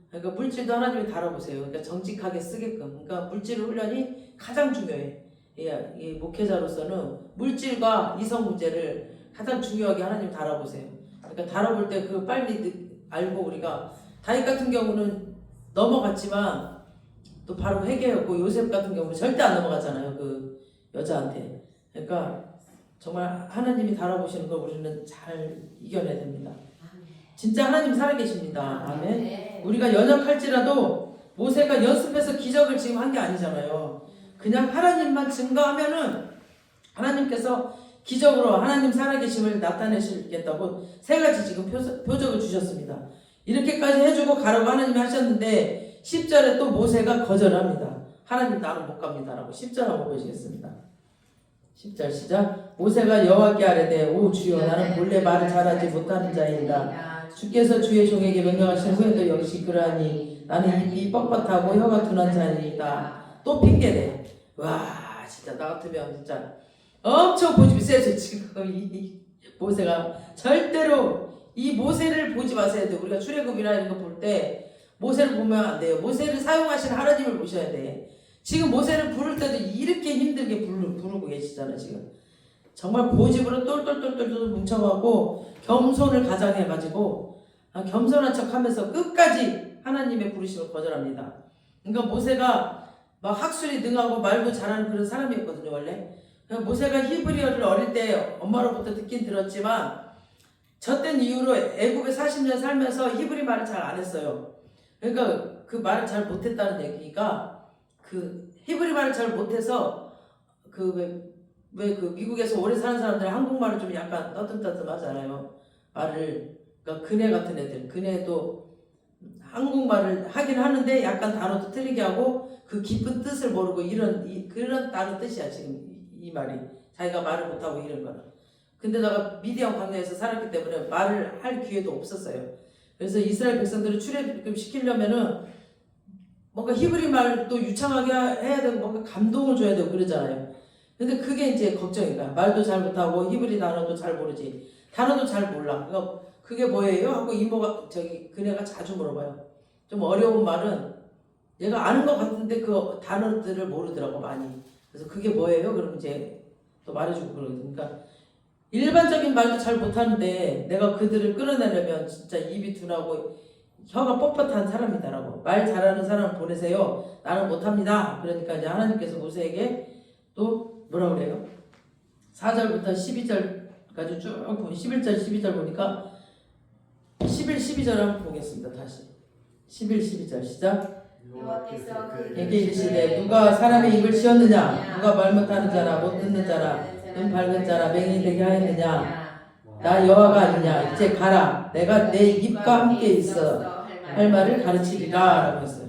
Speaker 1: 그러니까 물질도 하나님이 달아보세요. 그러니까 정직하게 쓰게끔. 그러니까 물질 훈련이 가장 중요해. 이 목회자로서는 물질과 이성 문제를 가장 중요하게 하나님 달아보세요. 그러니까 달아볼 때 그 빨리 알고 우리가 다윗 같은 경우는 넘어갔지만 또 바로 회개했고 요셉 같은 경우는 절대 안 넘어가잖아요. 그 여자한테. 그러니까 정말 하나님이 달아보시는 걸 우리는 잘 이겨내야 됩니다. 진짜 하나님 살아계십니다. 아멘. 우리가 연약할지라도 모세가 연습해서 기적을 지금 한 게 아니잖아요. 그냥 하나님만 증거하면은 하나님께서 기적으로 하나님 살아계심을 나타내시겠다고 세 가지 지금 표적을 주셨습니다. 이렇게까지 해주고 가라고 하나님이 하셨는데 10절에 또 모세가 거절합니다. 하나님 나는 못 갑니다 라고 10절 한번 보시겠습니다. 10절 시작. 모세가 여호와께 아뢰되 오 주여 나는 본래 말을 잘하지 못하는 자이다. 주께서 주의 종에게 명령하신 후에도 역시 그러하니 나는 입이 뻣뻣하고 혀가 둔한 자이다. 또 핑계대. 와 진짜 나 같으면 진짜 엄청 고집이 세죠. 지금 이 모세가 절대로 이 모세를 보지 마세요. 우리가 출애굽이나 이런 거 볼 때 모세를 보면 안 돼요. 모세를 사용하신 하나님을 보셔야 돼. 지금 모세를 부를 때도 이렇게 힘들게 부르고 계시잖아요. 지금 정말 고집으로 똘똘똘똘 뭉쳐가고 겸손을 가장해가지고 겸손한 척하면서 끝까지 하나님의 부르심을 거절합니다. 그러니까 모세가 막 학술이 능하고 말도 잘하는 그런 사람이었거든요. 원래 모세가 히브리어를 어릴 때 엄마로부터 듣긴 들었지만 저땐 이후로 애굽에 40년 살면서 히브리 말을 잘 안 했어요. 그러니까 그 말을 잘 못했다는 얘기가 그 히브리 말을 잘 못해서 그 왜 그 미국에서 오래 사는 사람들은 한국말을 좀 약간 떠듬떠듬하잖아요. 말을 그러니까 그네 같은 애들 그네도 한국말을 하긴 하는데 약간 단어도 틀리게 하고 그 깊은 뜻을 모르고 그런 다른 뜻이야 지금 이 말이 자기가 말을 못하고 이런 거는. 근데 내가 미디안 광야에서 살았기 때문에 말을 할 기회도 없었어요. 그래서 이스라엘 백성들을 출애굽 시키려면은 뭔가 히브리 말도 유창하게 해야 되고 뭔가 감동을 줘야 되고 그러잖아요. 근데 그게 이제 걱정인 거야. 말도 잘 못하고 히브리 단어도 잘 모르지. 단어도 잘 몰라. 그러니까 그게 뭐예요? 하고 이모가 그네가 자주 물어봐요. 좀 어려운 말은 얘가 아는 것 같은데 그 단어들을 모르더라고 많이. 그래서 그게 뭐예요? 그러면 이제 또 말해주고 그러거든. 그러니까 일반적인 말도 잘 못하는데 내가 그들을 끌어내려면 진짜 입이 둔하고 혀가 뻣뻣한 사람이다라고. 말 잘하는 사람을 보내세요. 나는 못합니다. 그러니까 이제 하나님께서 모세에게 또 뭐라 그래요? 4절부터 12절까지 쭉 보면 11절 12절 보니까 11, 12절 한번 보겠습니다. 다시 11, 12절 시작.
Speaker 2: 여호와께서
Speaker 1: 그에게 이르시되 누가 사람의 입을 씌웠느냐? 누가 말 못하는 자라 못 듣는 자라 눈 밝은 자라 맹인이 되게 하였느냐? 나 여호와가 아니냐? 이제 가라. 내가 내 입과 함께 있어 할 말을 가르치리라 라고 했어요.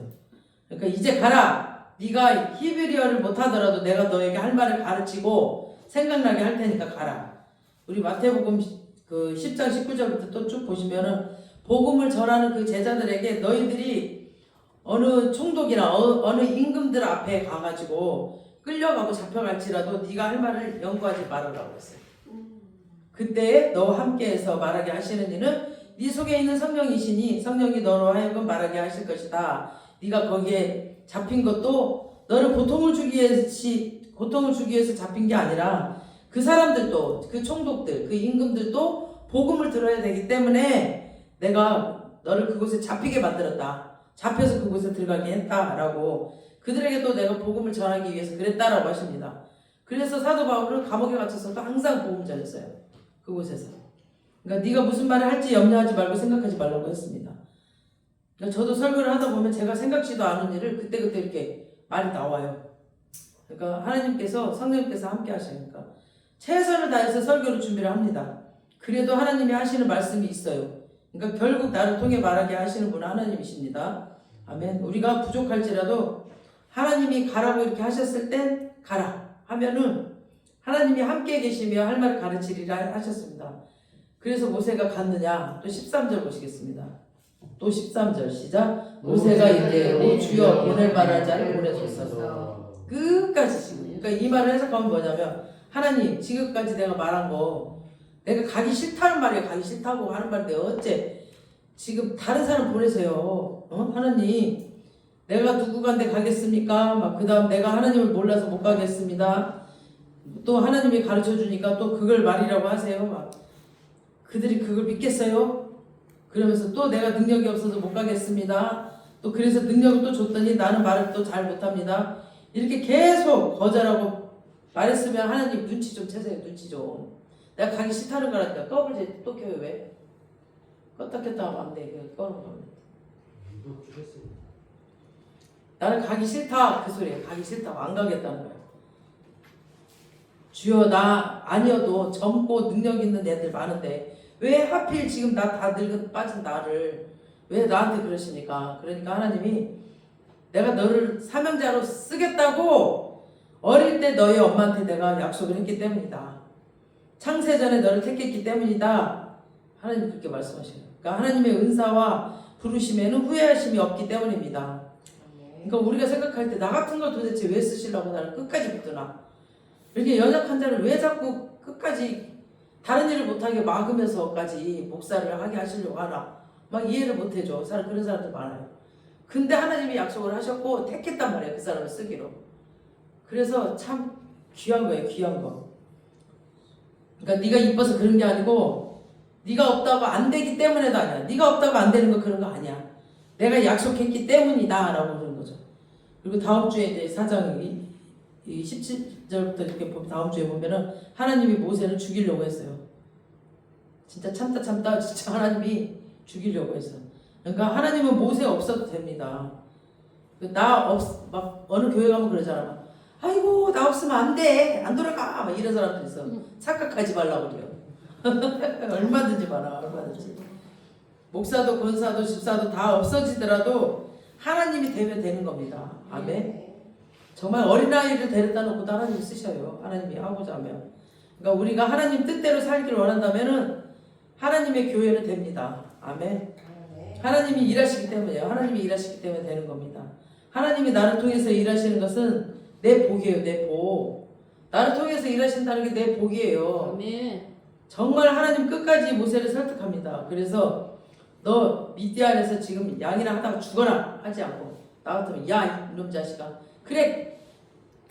Speaker 1: 그러니까 이제 가라. 네가 히브리어를 못하더라도 내가 너에게 할 말을 가르치고 생각나게 할 테니까 가라. 우리 마태복음 그 10장 19절부터 또 쭉 보시면은 복음을 전하는 그 제자들에게 너희들이 어느 총독이나 어느 임금들 앞에 가가지고 끌려가고 잡혀갈지라도 네가 할 말을 연구하지 말으라고 했어요. 그때 너와 함께해서 말하게 하시는 이는 네 속에 있는 성령이시니 성령이 너로 하여금 말하게 하실 것이다. 네가 거기에 잡힌 것도 너를 고통을 주기 위해서 잡힌 게 아니라 그 사람들도 그 총독들 그 임금들도 복음을 들어야 되기 때문에 내가 너를 그곳에 잡히게 만들었다. 잡혀서 그곳에 들어가게 했다라고 그들에게도 내가 복음을 전하기 위해서 그랬다라고 하십니다. 그래서 사도 바울은 감옥에 갇혀서도 항상 복음 전했어요. 그곳에서. 그러니까 네가 무슨 말을 할지 염려하지 말고 생각하지 말라고 했습니다. 그러니까 저도 설교를 하다 보면 제가 생각지도 않은 일을 그때그때 이렇게 말이 나와요. 그러니까 하나님께서 성령님께서 함께 하시니까 최선을 다해서 설교를 준비를 합니다. 그래도 하나님이 하시는 말씀이 있어요. 그러니까 결국 나를 통해 말하게 하시는 분은 하나님이십니다. 아멘. 우리가 부족할지라도 하나님이 가라고 이렇게 하셨을 땐 가라 하면은 하나님이 함께 계시며 할 말을 가르치리라 하셨습니다. 그래서 모세가 갔느냐? 또 13절 보시겠습니다. 또 13절 시작. 모세가 이제 오 주여 보낼 만한 자를 보내소서. 끝까지 지금. 그러니까 이 말을 해석하면 뭐냐면 하나님 지금까지 내가 말한 거 내가 가기 싫다는 말이에요. 가기 싫다고 하는 말인데 어째 지금 다른 사람 보내세요. 하나님 내가 누구간데 가겠습니까? 막 그 다음 내가 하나님을 몰라서 못 가겠습니다. 또 하나님이 가르쳐 주니까 또 그걸 말이라고 하세요. 막 그들이 그걸 믿겠어요? 그러면서 또 내가 능력이 없어서 못 가겠습니다. 또 그래서 능력을 또 줬더니 나는 말을 또 잘 못합니다. 이렇게 계속 거절하고 말했으면 하나님 눈치 좀 채세요. 눈치 좀. 내가 가기 싫다는 거라니까 껍을 이제 또 켜요. 왜? 껐다 켰다 하면 안 돼. 그냥 꺼는 겁니다. 나는 가기 싫다 그 소리예요. 가기 싫다고 안 가겠다는 거예요. 주여 나 아니어도 젊고 능력 있는 애들 많은데 왜 하필 지금 나 다 늙은 빠진 나를 왜 나한테 그러십니까? 그러니까 하나님이 내가 너를 사명자로 쓰겠다고 어릴 때 너희 엄마한테 내가 약속을 했기 때문이다. 창세전에 너를 택했기 때문이다. 하나님 그렇게 말씀하셔요. 그러니까 하나님의 은사와 부르심에는 후회하심이 없기 때문입니다. 그러니까 우리가 생각할 때 나 같은 걸 도대체 왜 쓰시려고 나를 끝까지 붙드나? 이렇게 연약한 자를 왜 자꾸 끝까지 다른 일을 못하게 막으면서까지 목사를 하게 하시려고 하나? 막 이해를 못해줘. 그런 사람들 많아요. 근데 하나님이 약속을 하셨고 택했단 말이에요. 그 사람을 쓰기로. 그래서 참 귀한 거예요. 귀한 거. 그러니까 네가 이뻐서 그런 게 아니고 네가 없다고 안 되기 때문에도 아니야. 네가 없다고 안 되는 거 그런 거 아니야. 내가 약속했기 때문이다 라고 그러는 거죠. 그리고 다음 주에 이제 사장이 17절부터 이렇게 다음 주에 보면은 하나님이 모세를 죽이려고 했어요. 진짜 참다 진짜 하나님이 죽이려고 했어. 그러니까 하나님은 모세 없어도 됩니다. 막 어느 교회 가면 그러잖아. 아이고 나 없으면 안 돼. 안 돌아가. 막 이런 사람들 있어. 착각하지 말라고 그래요. 얼마든지 많아. 얼마든지. 목사도 권사도 집사도 다 없어지더라도 하나님이 되면 되는 겁니다. 아멘. 정말 어린아이를 데려다 놓고도 하나님이 쓰셔요. 하나님이 하고자 하면. 그러니까 우리가 하나님 뜻대로 살기를 원한다면은 하나님의 교회는 됩니다. 아멘. 하나님이 일하시기 때문이에요. 하나님이 일하시기 때문에 되는 겁니다. 하나님이 나를 통해서 일하시는 것은 내 복이에요. 내 복. 나를 통해서 일하신다는 게 내 복이에요.
Speaker 2: 아멘.
Speaker 1: 정말 하나님 끝까지 모세를 설득합니다. 그래서 너 미디안에서 지금 양이나 하다가 죽어라 하지 않고 나 같으면 야 이놈 자식아 그래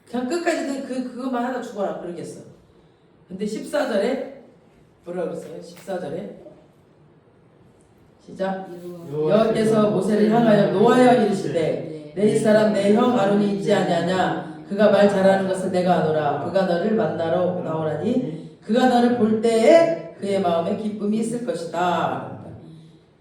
Speaker 1: 그냥 끝까지 그것만 하다 죽어라 그러겠어. 근데 14절에 뭐라고 그랬어요? 14절에 시작. 여호와께서 모세를 향하여 노하여 이르시되 내 이사람 내 형 아론이 있지 아니하냐 그가 말 잘하는 것을 내가 아노라 그가 너를 만나러 나오라니 그가 너를 볼 때에 그의 마음에 기쁨이 있을 것이다.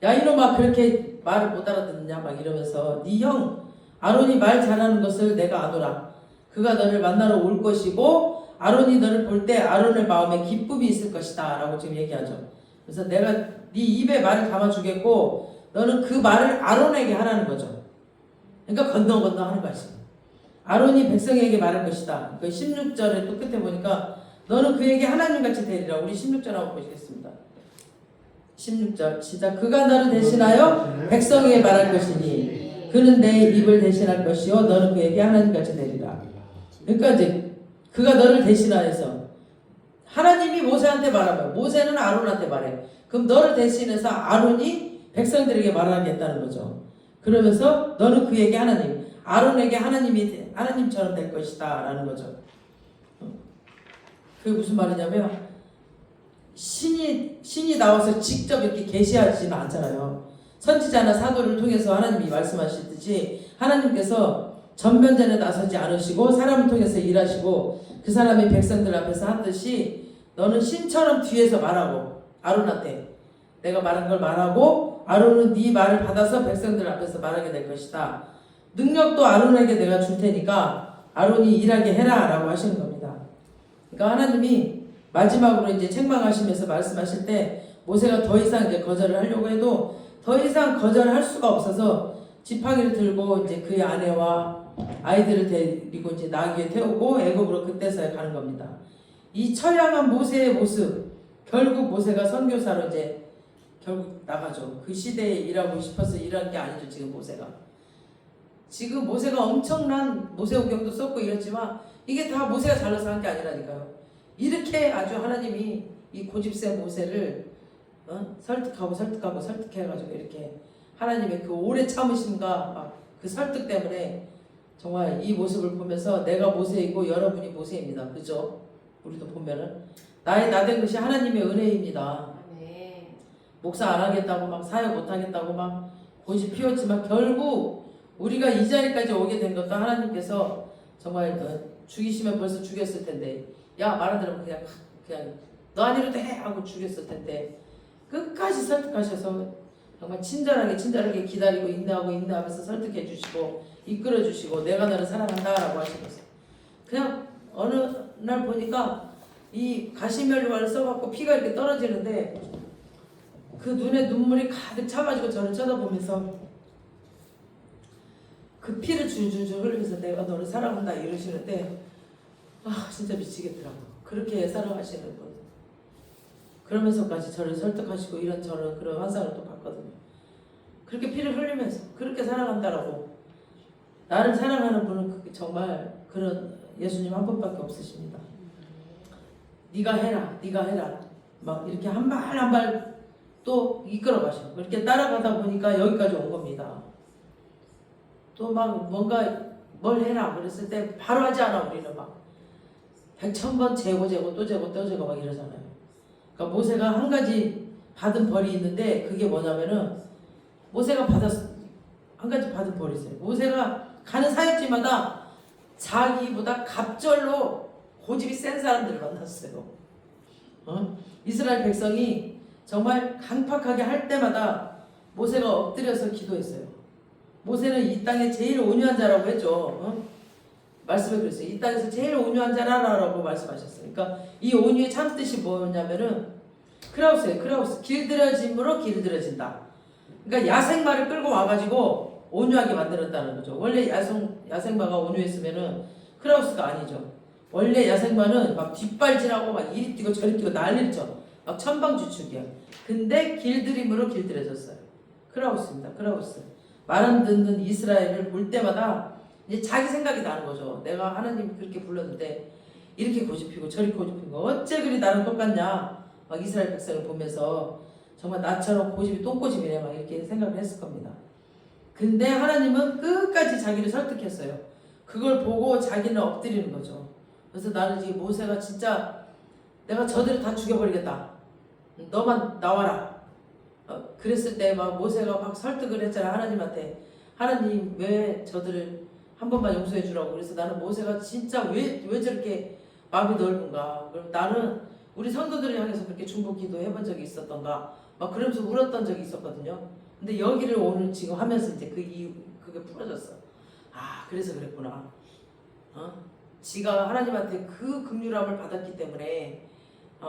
Speaker 1: 야 이놈아 그렇게 말을 못 알아듣느냐 막 이러면서 네 형 아론이 말 잘하는 것을 내가 아노라 그가 너를 만나러 올 것이고 아론이 너를 볼 때 아론의 마음에 기쁨이 있을 것이다 라고 지금 얘기하죠. 그래서 내가 네 입에 말을 담아주겠고 너는 그 말을 아론에게 하라는 거죠. 그러니까 건너 하는 것이 아론이 백성에게 말할 것이다. 그 16절에 또 끝에 보니까 너는 그에게 하나님같이 되리라. 우리 16절 한번 보시겠습니다. 16절 시작. 그가 너를 대신하여 백성에게 말할 것이니 그는 내 입을 대신할 것이요 너는 그에게 하나님같이 되리라. 그러니까 이제 그가 너를 대신하여서 하나님이 모세한테 말하면 모세는 아론한테 말해. 그럼 너를 대신해서 아론이 백성들에게 말하겠다는 거죠. 그러면서 너는 그에게 하나님, 아론에게 하나님처럼 될 것이다 라는 거죠. 그게 무슨 말이냐면 신이 나와서 직접 이렇게 계시하지는 않잖아요. 선지자나 사도를 통해서 하나님이 말씀하시듯이 하나님께서 전면전에 나서지 않으시고 사람을 통해서 일하시고 그 사람이 백성들 앞에서 하듯이 너는 신처럼 뒤에서 말하고 아론한테 내가 말한 걸 말하고 아론은 네 말을 받아서 백성들 앞에서 말하게 될 것이다. 능력도 아론에게 내가 줄 테니까 아론이 일하게 해라 라고 하시는 겁니다. 그러니까 하나님이 마지막으로 이제 책망하시면서 말씀하실 때 모세가 더 이상 이제 거절을 하려고 해도 더 이상 거절할 수가 없어서 지팡이를 들고 이제 그의 아내와 아이들을 데리고 이제 나귀에 태우고 애굽으로 그때서야 가는 겁니다. 이 처량한 모세의 모습, 결국 모세가 선교사로 이제 결국 나가죠. 그 시대에 일하고 싶어서 일한 게 아니죠. 지금 모세가. 지금 모세가 엄청난 모세오경도 썼고 이랬지만 이게 다 모세가 잘나서 한 게 아니라니까요. 이렇게 아주 하나님이 이 고집센 모세를 설득해가지고 이렇게 하나님의 그 오래 참으심과 그 설득 때문에 정말 이 모습을 보면서 내가 모세이고 여러분이 모세입니다. 그죠? 우리도 보면은 나된 것이 하나님의 은혜입니다.
Speaker 2: 네.
Speaker 1: 목사 안 하겠다고 막 사역 못 하겠다고 막 고집 피웠지만 결국 우리가 이 자리까지 오게 된 것도 하나님께서 정말 죽이시면 벌써 죽였을 텐데 야 말 안 들으면 그냥 너 아니라도 해 하고 죽였을 텐데 끝까지 설득하셔서 정말 친절하게 기다리고 인내하면서 설득해 주시고 이끌어 주시고 내가 너를 사랑한다라고 하시면서 그냥 어느 날 보니까 이 가시면류관을 써갖고 피가 이렇게 떨어지는데 그 눈에 눈물이 가득 차가지고 저를 쳐다보면서 그 피를 줄줄줄 흘리면서 내가 너를 사랑한다 이러시는데 진짜 미치겠더라고. 그렇게 사랑하시는 분. 그러면서까지 저를 설득하시고 이런 저는 그런 환상을 또 봤거든요. 그렇게 피를 흘리면서 그렇게 사랑한다라고. 나를 사랑하는 분은 정말 그런 예수님 한 분밖에 없으십니다. 네가 해라 막 이렇게 한 발 한 발 또 이끌어 가셔. 그렇게 따라가다 보니까 여기까지 온 겁니다. 또 막 뭔가 뭘 해라 그랬을 때 바로 하지 않아. 우리는 막 100,000번 재고 또 재고 막 이러잖아요. 그러니까 모세가 한 가지 받은 벌이 있는데 그게 뭐냐면은 모세가 한 가지 받은 벌이 있어요. 모세가 가는 사역지마다 자기보다 갑절로 고집이 센 사람들을 만났어요. 이스라엘 백성이 정말 강팍하게 할 때마다 모세가 엎드려서 기도했어요. 모세는 이 땅에 제일 온유한 자라고 했죠. 말씀을 그랬어요. 이 땅에서 제일 온유한 자라라고 말씀하셨어요. 그러니까 이 온유의 참뜻이 뭐냐면은 크라우스 길들여짐으로 길들여진다. 그러니까 야생마를 끌고 와가지고 온유하게 만들었다는 거죠. 원래 야생마가 온유했으면은 크라우스가 아니죠. 원래 야생마는 막 뒷발질하고 막 이리 뛰고 저리 뛰고 난리를 쳐. 막 천방지축이야. 근데 길들임으로 길들여졌어요. 크라우스입니다. 크라우스. 말 안 듣는 이스라엘을 볼 때마다 이제 자기 생각이 나는 거죠. 내가 하나님이 그렇게 불렀는데 이렇게 고집피고 저리 고집피고 어째 그리 나랑 똑같냐. 막 이스라엘 백성을 보면서 정말 나처럼 고집이 똥고집이네 막 이렇게 생각을 했을 겁니다. 근데 하나님은 끝까지 자기를 설득했어요. 그걸 보고 자기는 엎드리는 거죠. 그래서 나는 지금 모세가 진짜 내가 저들을 다 죽여버리겠다. 너만 나와라. 그랬을 때 막 모세가 막 설득을 했잖아. 하나님한테. 하나님 왜 저들을 한 번만 용서해 주라고. 그래서 나는 모세가 진짜 왜 저렇게 마음이 넓은가. 그럼 나는 우리 성도들을 향해서 그렇게 중보 기도 해본 적이 있었던가. 막 그러면서 울었던 적이 있었거든요. 근데 여기를 오늘 지금 하면서 이제 그게 풀어졌어. 그래서 그랬구나. 지가 하나님한테 그 긍휼함을 받았기 때문에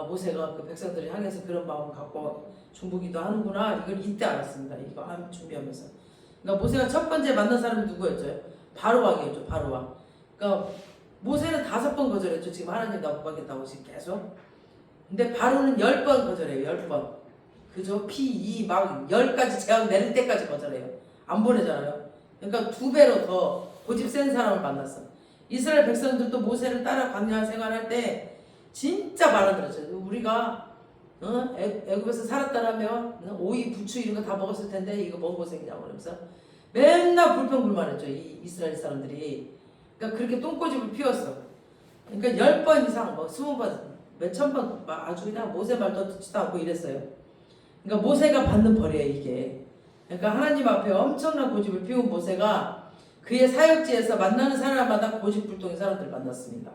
Speaker 1: 모세가 그 백성들을 향해서 그런 마음을 갖고 중보기도 하는구나. 이걸 이때 알았습니다. 이거 준비하면서. 그러니까 모세가 첫 번째 만난 사람이 누구였죠? 바로왕이었죠. 바로왕. 그러니까 모세는 5번 거절했죠. 지금 하나님 나 못 가겠다고 지금 계속. 근데 바로는 10번 거절해요. 10번. 그죠? 막 10가지 재앙 내릴 때까지 거절해요. 안 보내잖아요. 그러니까 2배로 더 고집 센 사람을 만났어. 이스라엘 백성들도 모세를 따라 광야 생활할 때 진짜 말 안 들었죠. 우리가 애굽에서 살았다라면 오이, 부추 이런 거 다 먹었을 텐데 이거 뭔 고생이냐고 그러면서 맨날 불평불만했죠. 이 이스라엘 사람들이. 그러니까 그렇게 똥꼬집을 피웠어. 그러니까 10번 이상, 20번, 몇천 번 아주 그냥 모세 말도 듣지도 않고 이랬어요. 그러니까 모세가 받는 벌이에요 이게. 그러니까 하나님 앞에 엄청난 고집을 피운 모세가 그의 사역지에서 만나는 사람마다 고집불통의 사람들을 만났습니다.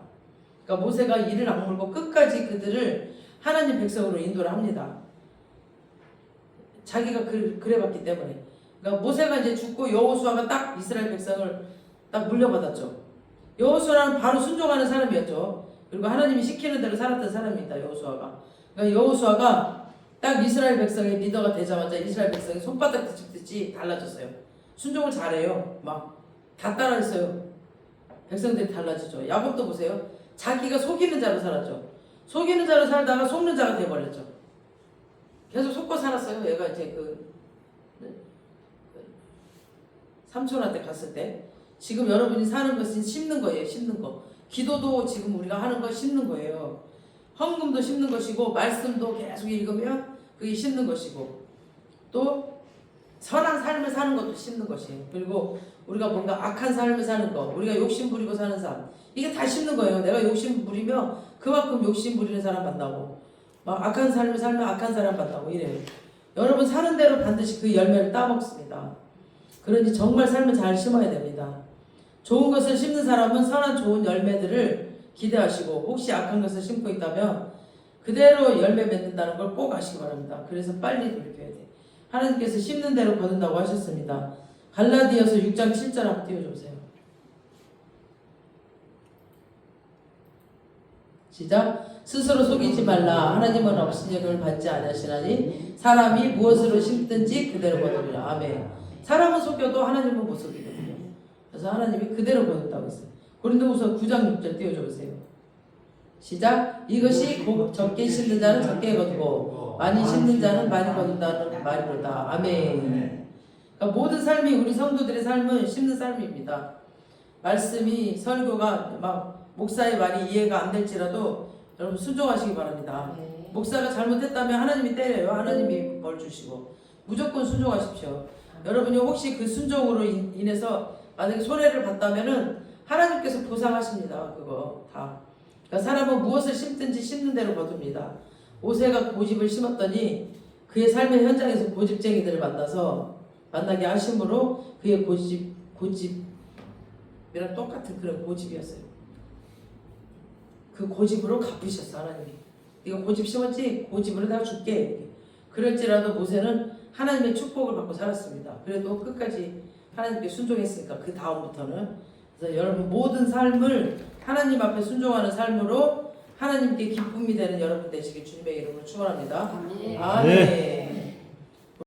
Speaker 1: 그러니까 모세가 이를 악물고 끝까지 그들을 하나님 백성으로 인도를 합니다. 자기가 그래봤기 때문에. 그러니까 모세가 이제 죽고 여호수아가 딱 이스라엘 백성을 딱 물려받았죠. 여호수아는 바로 순종하는 사람이었죠. 그리고 하나님이 시키는 대로 살았던 사람입니다. 여호수아가. 그러니까 여호수아가 딱 이스라엘 백성의 리더가 되자마자 이스라엘 백성이 손바닥 뒤집듯이 달라졌어요. 순종을 잘해요. 막 다 따라했어요. 백성들이 달라지죠. 야곱도 보세요. 자기가 속이는 자로 살았죠. 속이는 자로 살다가 속는 자가 돼버렸죠. 계속 속고 살았어요. 얘가 이제 삼촌한테 갔을 때 지금 여러분이 사는 것은 심는 거예요. 심는 거. 기도도 지금 우리가 하는 거 심는 거예요. 헌금도 심는 것이고 말씀도 계속 읽으면 그게 심는 것이고 또 선한 삶을 사는 것도 심는 것이에요. 그리고 우리가 뭔가 악한 삶을 사는 거, 우리가 욕심 부리고 사는 삶, 이게 다 심는 거예요. 내가 욕심 부리면 그만큼 욕심 부리는 사람 만나고 막 악한 삶을 살면 악한 사람 만나고 이래요. 여러분 사는 대로 반드시 그 열매를 따먹습니다. 그러니 정말 삶을 잘 심어야 됩니다. 좋은 것을 심는 사람은 선한 좋은 열매들을 기대하시고 혹시 악한 것을 심고 있다면 그대로 열매 맺는다는 걸 꼭 아시기 바랍니다. 그래서 빨리 돌이켜야 돼. 하나님께서 심는 대로 거둔다고 하셨습니다. 갈라디아서 6장 7절 한번 띄워주세요. 시작. 스스로 속이지 말라. 하나님은 업신여김을 받지 않으시나니 사람이 무엇으로 심든지 그대로 거두리라. 아멘. 사람은 속여도 하나님은 못 속이거든요. 그래서 하나님이 그대로 거둔다고 했어요. 고린도후서 9장 6절 띄워주세요. 시작. 이것이 적게 심는 자는 적게 거두고 많이 심는 자는 많이 거둔다는 말이로다. 아멘. 그러니까 모든 삶이 우리 성도들의 삶은 심는 삶입니다. 말씀이 설교가 막 목사의 말이 이해가 안 될지라도 여러분 순종하시기 바랍니다. 목사가 잘못했다면 하나님이 때려요. 하나님이 벌 주시고 무조건 순종하십시오. 여러분이 혹시 그 순종으로 인해서 만약에 손해를 봤다면은 하나님께서 보상하십니다. 그거 다. 그러니까 사람은 무엇을 심든지 심는 대로 거둡니다. 모세가 고집을 심었더니 그의 삶의 현장에서 고집쟁이들을 만나게 하심으로 그의 고집이랑 똑같은 그런 고집이었어요. 그 고집으로 갚으셨어 하나님이. 네가 고집 심었지? 고집으로 내가 줄게. 그럴지라도 모세는 하나님의 축복을 받고 살았습니다. 그래도 끝까지 하나님께 순종했으니까 그 다음부터는. 그래서 여러분 모든 삶을 하나님 앞에 순종하는 삶으로 하나님께 기쁨이 되는 여러분 되시길 주님의 이름으로 축원합니다. 아멘.